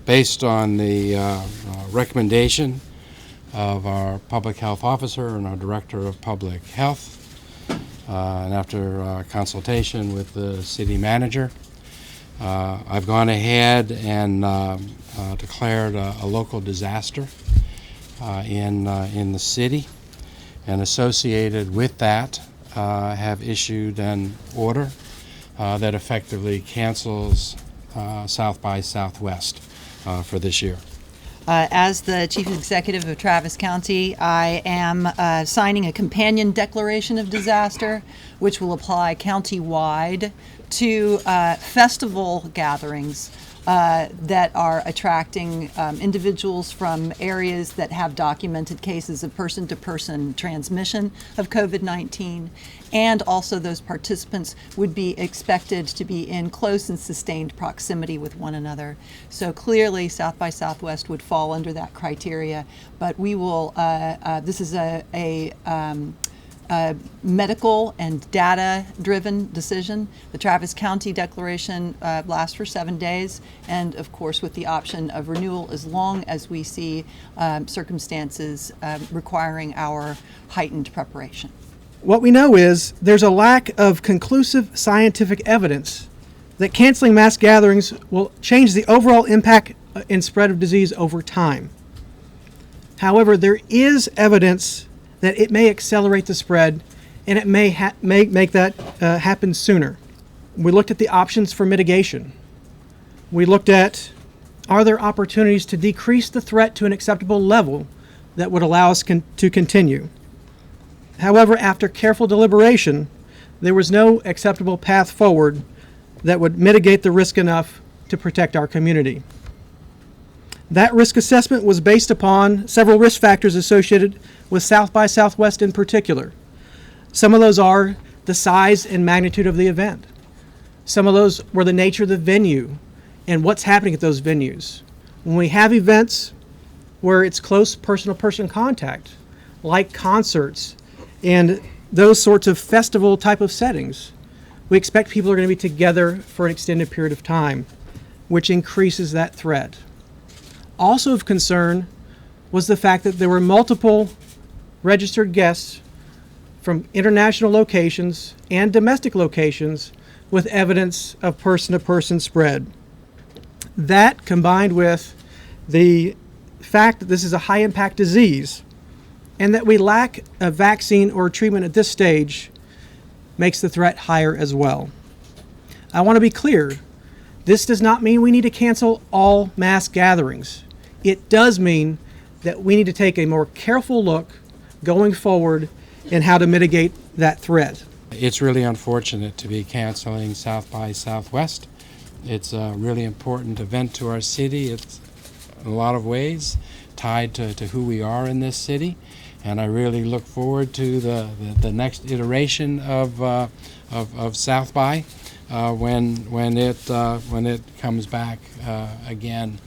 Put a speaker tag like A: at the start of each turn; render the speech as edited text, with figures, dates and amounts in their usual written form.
A: Based on the recommendation of our public health officer and our director of public health, and after consultation with the city manager, I've gone ahead and declared a local disaster in the city, and associated with that have issued an order that effectively cancels South by Southwest for this year.
B: As the Chief Executive of Travis County, I am signing a companion declaration of disaster, which will apply county-wide to festival gatherings that are attracting individuals from areas that have documented cases of person-to-person transmission of COVID-19, and also those participants would be expected to be in close and sustained proximity with one another. So clearly, South by Southwest would fall under that criteria, but we will, this is a medical and data-driven decision. The Travis County declaration lasts for 7 days, and of course with the option of renewal as long as we see circumstances requiring our heightened preparation.
C: What we know is there's a lack of conclusive scientific evidence that canceling mass gatherings will change the overall impact and spread of disease over time. However, there is evidence that it may accelerate the spread, and it may make that happen sooner. We looked at the options for mitigation. We looked at, are there opportunities to decrease the threat to an acceptable level that would allow us to continue? However, after careful deliberation, there was no acceptable path forward that would mitigate the risk enough to protect our community. That risk assessment was based upon several risk factors associated with South by Southwest in particular. Some of those are the size and magnitude of the event. Some of those were the nature of the venue and what's happening at those venues. When we have events where it's close person-to-person contact, like concerts and those sorts of festival type of settings, we expect people are going to be together for an extended period of time, which increases that threat. Also of concern was the fact that there were multiple registered guests from international locations and domestic locations with evidence of person-to-person spread. That, combined with the fact that this is a high-impact disease and that we lack a vaccine or treatment at this stage, makes the threat higher as well. I want to be clear, this does not mean we need to cancel all mass gatherings. It does mean that we need to take a more careful look going forward in how to mitigate that threat.
A: It's really unfortunate to be canceling South by Southwest. It's a really important event to our city. It's in a lot of ways tied to who we are in this city, and I really look forward to the next iteration of South by when it comes back again